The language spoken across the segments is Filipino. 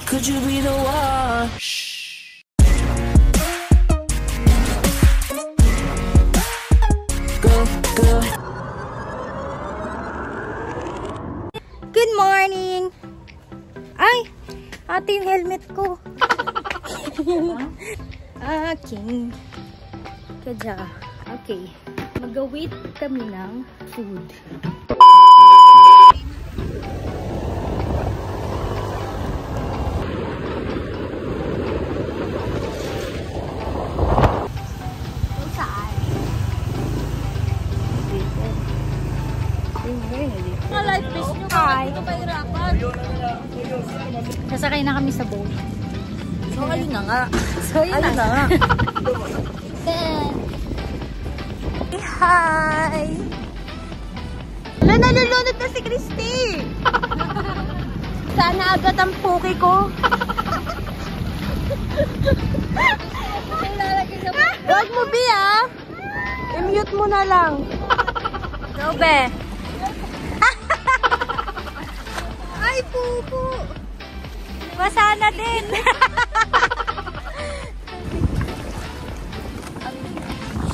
Could you be the one? Go, go. Good morning! Ay! Ate, yung helmet ko. Aking kadya. Okay. Mag-wait kami ng food. Saan? Dito. Life fish nyo. Hi. Sasakay na kami sa boat. So, ayun na nga. So, yun na nga. Hi! Wala, nalulunod na si Christy! Sana agad ang puki ko. Huwag mo, Bi, ah! I-mute mo na lang. No, be. Ay, pupo! Masana din!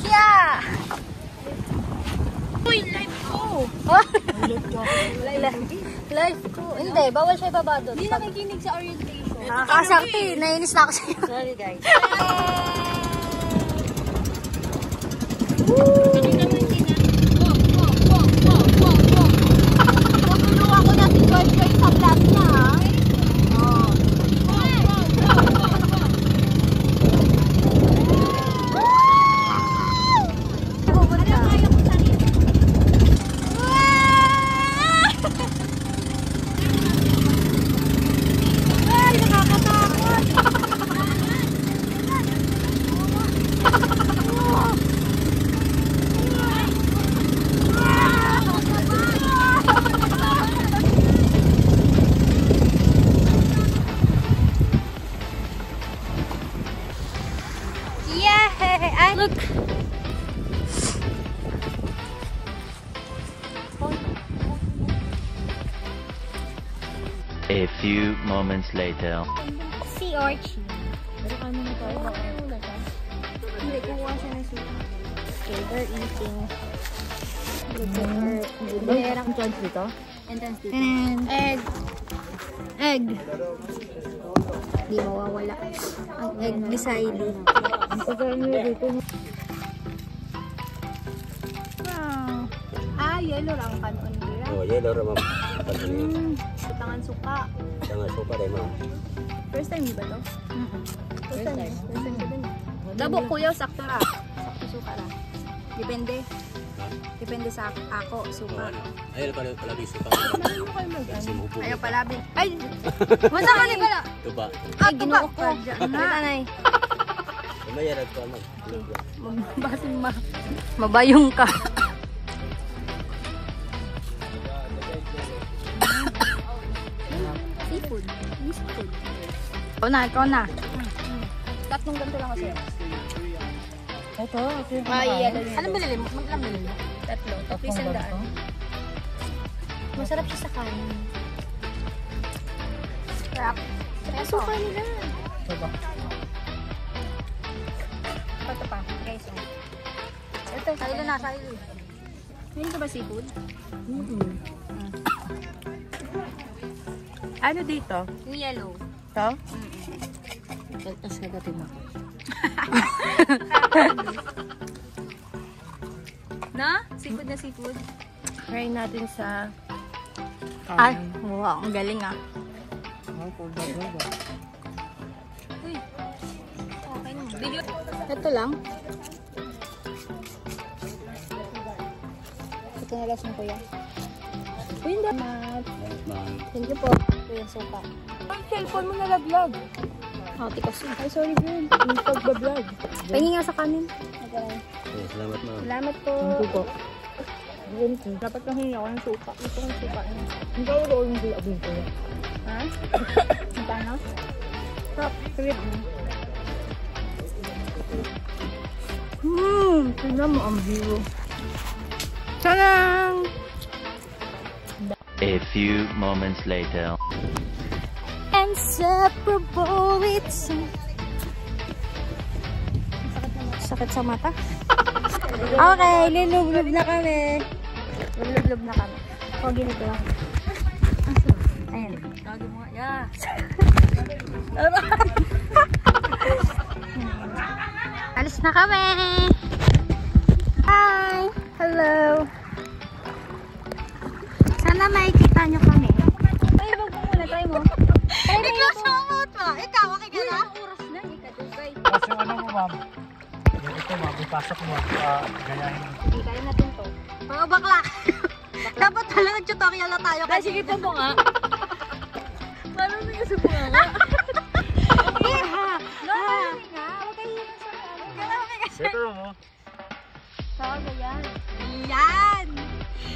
Siya! Uy, live ko! Live ko. Hindi, bawal siya ibaba doon. Hindi nakikinig sa orientation. Nakakasakti. Nainis na ako sa'yo. Sorry, guys. Tutulungan ko na si George kayo sa vlog niya, ha? Look! A few moments later. Si Archie. Hindi, kukuha siya ng suka. Okay, they're eating. Binerang chance dito. Entrance dito. Egg. Egg. Hindi mawawala. Ang egg ni Siley. Ah, yellow lang kanon nila. Oh, yellow ra ma'am. Kanon. Tangan suka. Tangan suka dai ma'am. First time di ba to? First time. First time ko din. Dabo kuya, sakto ra. Sakto suka ra. Depende. Depende sa ako, suka. Ayaw palagi suka. Ayaw palabi. Ay! Masa ka ni pala? Tuba. Ay, ginuok ko. Nanay. Mayarag ko ma'am. Basin mabayong ka. Seafood. Seafood. Ikaw na. Tatlong ganito lang kasi. Ito. Anong bilili mo? Maglang bilili mo? Tatlo. Tapos isang daan. Masarap siya sa kanin. Sarap. Kaya suka nila. Ito. Ito pa. Guys. Ito. Sa'yo na. Sa'yo. Hindi ka ba seafood? Ano dito? Yung yellow. Ito? Tapos nagatin ako. Na? Seafood na seafood? Try natin sa... Ay, wow. Ang galing ah. Uy. Okay na. Video. Ito lang. Ito na last ng kuya. Uy, hindi. Thank you po. Kuya suka. Ang cellphone mo nalaglag. Hati kasi. Ay, sorry girl. Yung pagbablog. Pahingi nga sa kanin. Salamat ma'am. Salamat po. Hindi ko. Dapat nang hingi ako ng suka. Ito ang suka niya. Hindi ako doon yung abing ko. Ha? Ang paano? Stop. Trip. Tignan mo ang view. Tadang! A few moments later. inseparable. It's sakit sa mata. Okay, lulublob na kami. Lulublob na kami. O, ganito lang. Ayan. Lagi mo nga. Yeah. Alis na kami. Hi! Hello! Sana makikita nyo kami. Ay, wag mo muna. Try mo. I-close mo ang mouth mo. Ikaw, okay ka na? Oras na. Ikadugay. Tapos yung ano mo, ma'am. Ito, ma'am. Ipasok mo. Ganyahin. Hindi kaya natin to. Mga bakla. Dapat pala nag-tutorial na tayo. Ay, sige po mo nga. Paano na yung subo nga? Okay, ha? No, nga. Huwag kayo yun sa ano. Ito mo. Tawag na yan. Yan!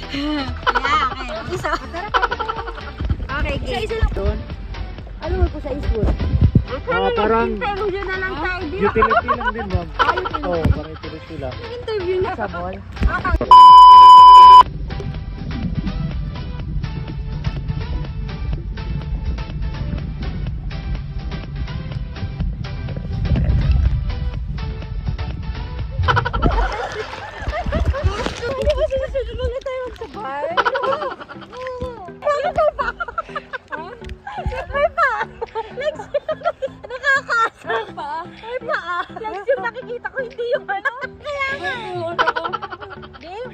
Yeah, okay. Isa. Okay, game. Isa lang. Doon. Ano mo po sa iswood? Parang Interview na lang tayo. utility lang din, ma'am. Oo, parang utility lang. Interview na. Sa mall. Hindi ba sinasunod mo na tayo sa bar? May pa! Nakakasar pa! May pa! Legs yung nakikita ko, hindi yung ano. Kaya nga! Game!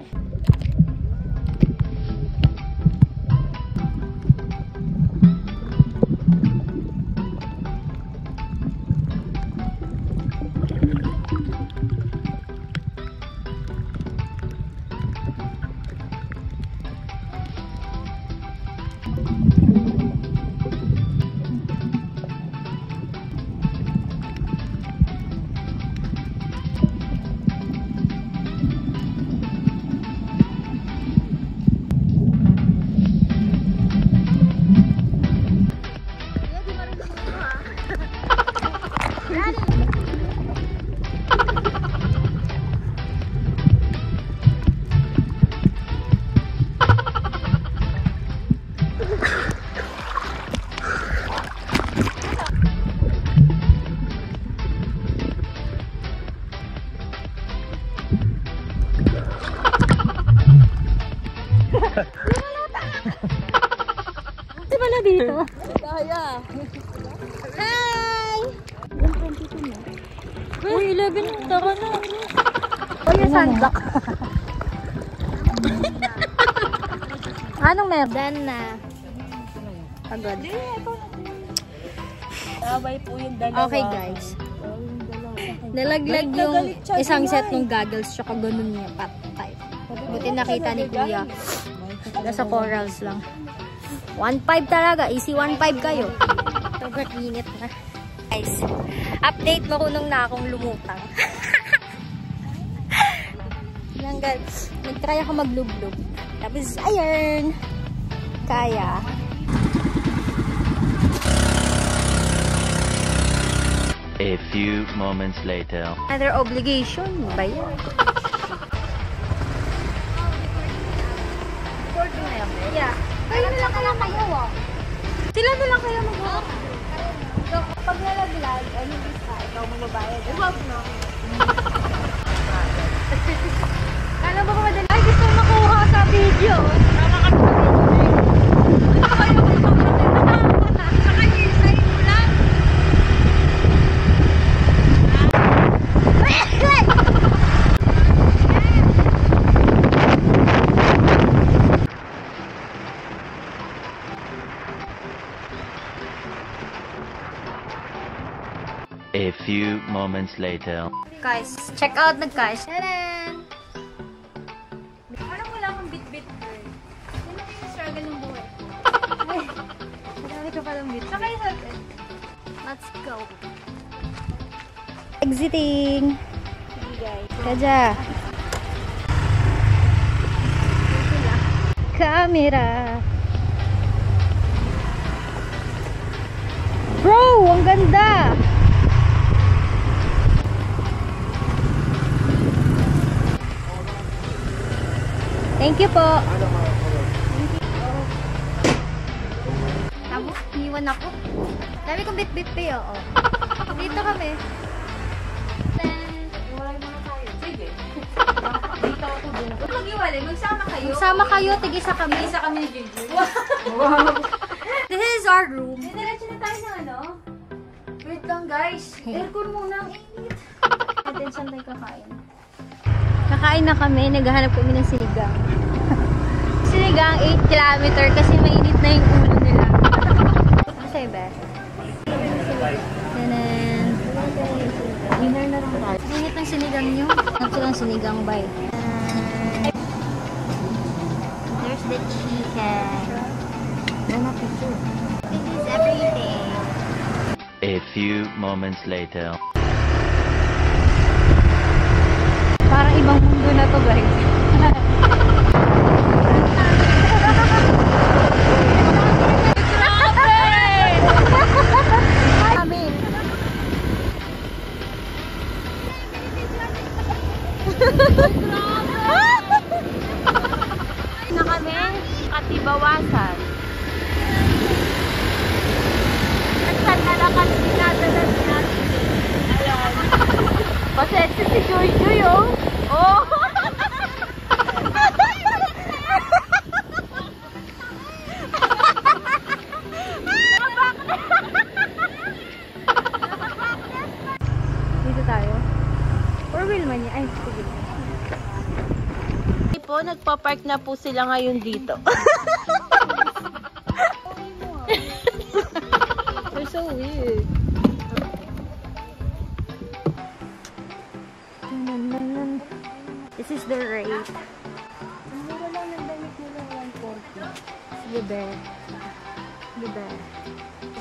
Ito pala dito. Kaya. Hi! Uy, 11. Tara na. Uy, yung sunblock. Anong meron? Dan na. Pagod. Sabay po yung dalawa. Okay, guys. Nalaglag yung isang set ng goggles tsaka ganun niya patay. Buti nakita ni Kuya. Nasa corals lang. 1.5 talaga. Easy 1.5 kayo. Sobrang init na. Guys, update mo kung na akong lumutang. Nag-try ako maglublog. Tapos, ayun. Kaya. A few moments later. Another obligation ba yan? Yeah. Kayo na lang kayo. Sila na lang kayo mag-walk. Pag nalaglag, hindi ka, ikaw magbabayad. Huwag na. Kala ba madali? Ay, gusto makuha sa video. A few moments later. Guys, check out na guys. Tadan! Parang wala akong bit-bit girl. Yan lang yung struggle ng buhay ko. Ay, madami ka palang bit. Saka yung natin. Let's go. Exiting. Sige guys. Kaja. Camera. Bro, ang ganda! Thank you po. Tamo, iniwan iniwan ako. Dami kong bit-bit pay, oo. Dito kami. Sige. Dito ako din. Mag-iwalay, magsama kayo. Magsama kayo, tig-isa kami. Isa kami ni Gigi. This is our room. Diretso na tayo ng ano? Wait lang guys. Aircon muna ang init. Natin saan tayo kakain? Kakain na kami, naghahanap kami ng sinigang. Sinigang 8 kilometer kasi mainit na yung ulo nila. Ano sa'yo ba? Tanan. Dinner na lang tayo. Init ng sinigang nyo. Ito lang sinigang bay. There's the chicken. Mama picture. This is everything. A few moments later. Parang ibang mundo na to, guys. Na kami, Katibawasan. At saan na lang kami dinadala natin? Ayan. Pasensya si Joy Joy, oh. Oh! Dito tayo. Four wheel man yan. Ay, sige. Po, nagpa-park na po sila ngayon dito. They're so weird. This is the rate. Mura lang ng damit nila, 140. Sige, be. Sige, be.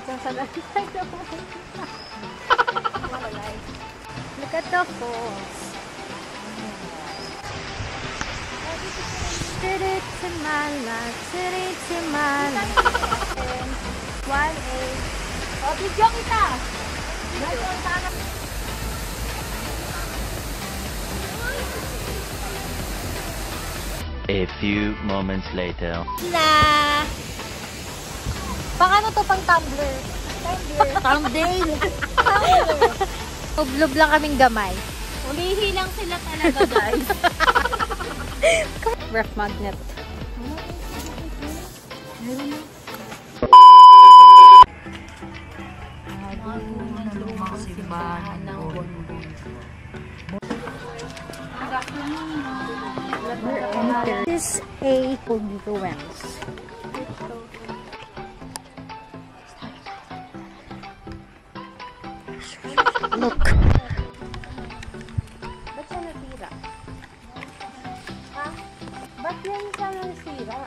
Sasalat tayo. Look at the falls. Tirit si Mala, tirit si Mala. 1.8. O, video kita! Gano'n sana. A few moments later. La! Paano to pang tumbler? Thumbnail! Ublob lang kaming gamay. Umihi lang sila talaga, guys. Ref magnet. This is a congruence. Look. Ba't siya nasira? Ha? Ba't yan siya nasira?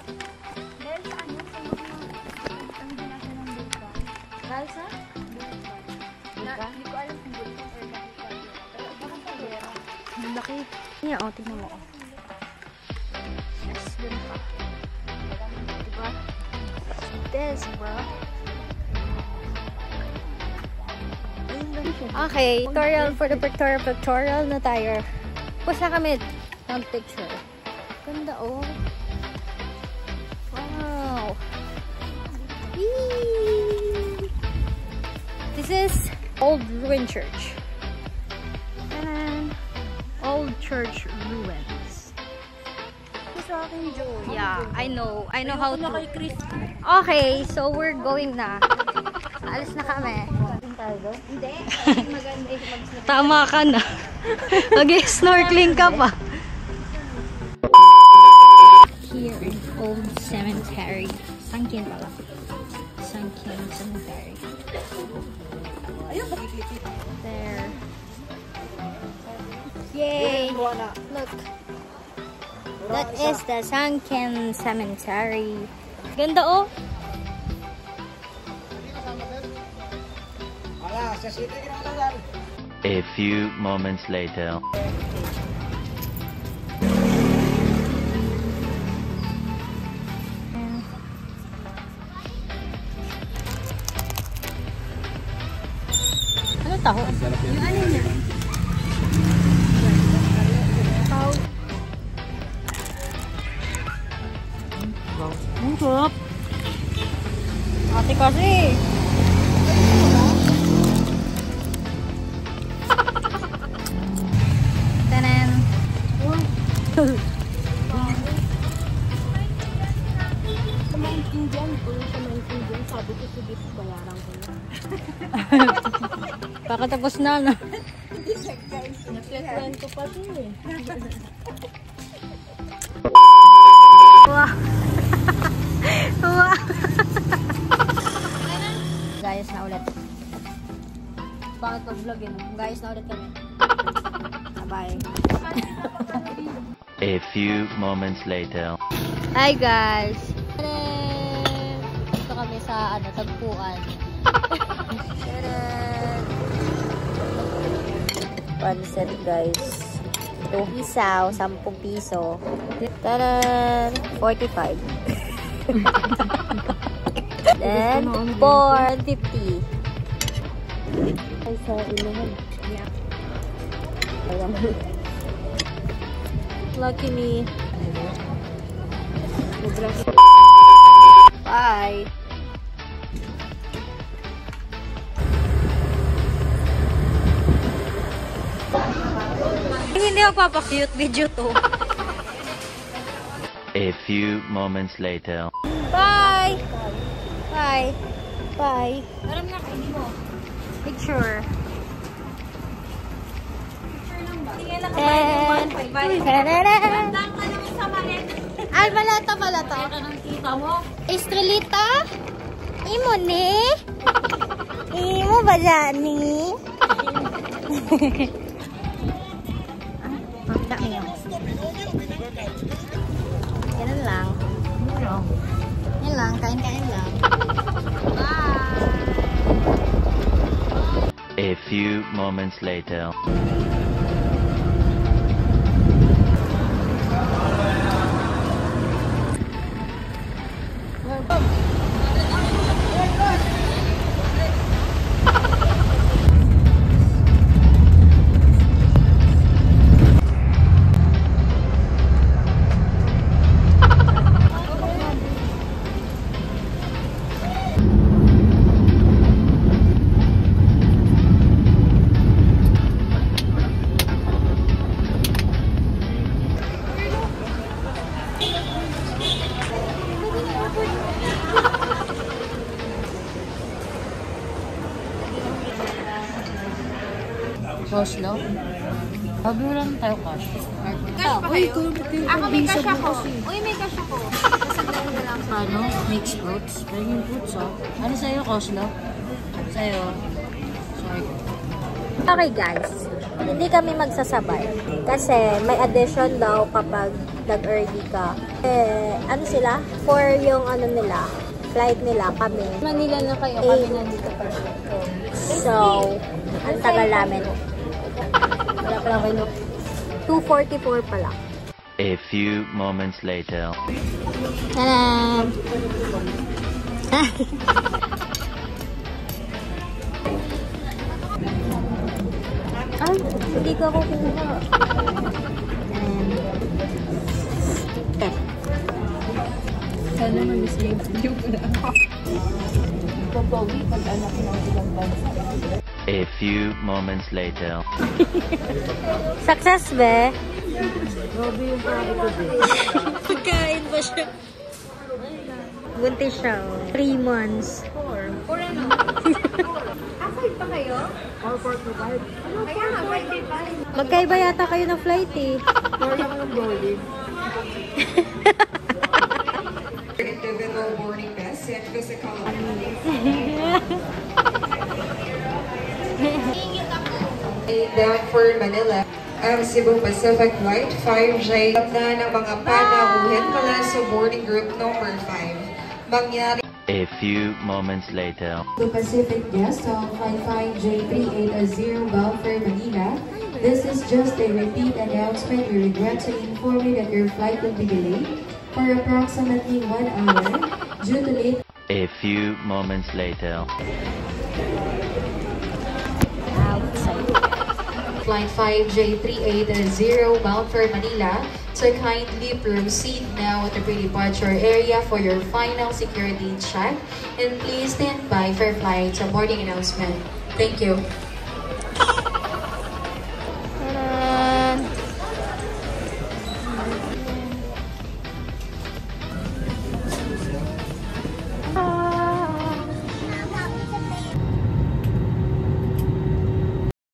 Dahil sa ano? Sa mga ang ginasa ng bulkan. Dahil sa? Bulkan. Hindi ko alam kung bulkan or bakit. Pero bakit sa gera? Ang laki. Yan, oh, tignan mo. Yes, ganun pa. Diba? This, bro. Okay, tutorial for the pictorial na tayo. Push na kami ng picture. Ganda, oh. Wow. Yee! This is Old Ruin Church. And Old Church Ruins. Sa akin, Joe. Yeah, I know how to. Kay Chris. Okay, so we're going na. Alis na kami. Hindi. Maganda yung mag-snap. Tama ka na. Mag-snorkeling ka pa. Here in Old Cemetery. Sunken pala. Sunken Cemetery. There. Yay! Look. That is the Sunken Cemetery. Ganda, oh. A few moments later. Ano taho? Yung ano niya? Taho. Ang sarap. Ate kasi. Sa maintindihan, kung sa maintindihan, sabi ko sige, bayaran ko na. Baka tapos na, no? Nagkikwento pa din eh. Wow. Wow. Guys, na ulit. Bakit pag-vlog yun? Guys, na ulit kami. Bye. A few moments later. Hi guys! Dito kami sa tagpuan. Pancit guys. Ito isaw, 10 piso. Taran! 45. Then, 450. Ay, sa iluman. Ayan. Lucky me. Bye. Hindi ako papakute video to. A few moments later. Bye! Bye! Bye! Alam na kainin mo. Picture. And... Ay, balata. Estrelita? Imo ni? Imo ba dyan ni? Ang dami yun. Ganun lang. Yan lang, kain-kain lang. Bye! A few moments later. Cash lang? Sabi mo lang tayo cash. Ako may cash ako. Uy, may cash ako. Kasagdahin na lang. Ano? Mixed fruits? Pagiging fruits oh. Ano sa'yo, cash lang? Sa'yo? Sorry. Okay guys, hindi kami magsasabay. Kasi may addition daw kapag nag-early ka. Ano sila? For yung nila, flight nila kami. Manila na kayo, kami nandito pa. So, ang tagal namin. Wala pa lang kayo. 2:44 pa lang. A few moments later. Tadam! Hindi ko ako kuha. Sana mag-slave video ko na ako. Papogi pag anak ng ilang bansa. A few moments later. Success, be? Grabe yung kain ko din. Pagkain ba siya? Buntis siya, 3 months. 4 ano? Ako'y pa kayo? 4 Kaya nga, 45. Magkaiba yata kayo ng flight eh. 4 lang yung boarding. Individual boarding pass and physical. Down for Manila. Cebu Pacific Flight 5J na ng mga panauhin mula sa boarding group number 5. Mangyari A few moments later. the Pacific guest on Flight 5J3880 bound for Manila. This is just a repeat announcement. We regret to inform you that your flight will be delayed for approximately 1 hour due to late. A few moments later. Flight 5J3880 bound for Manila. So kindly proceed now to the pre-departure area for your final security check. And please stand by for flight boarding announcement. Thank you.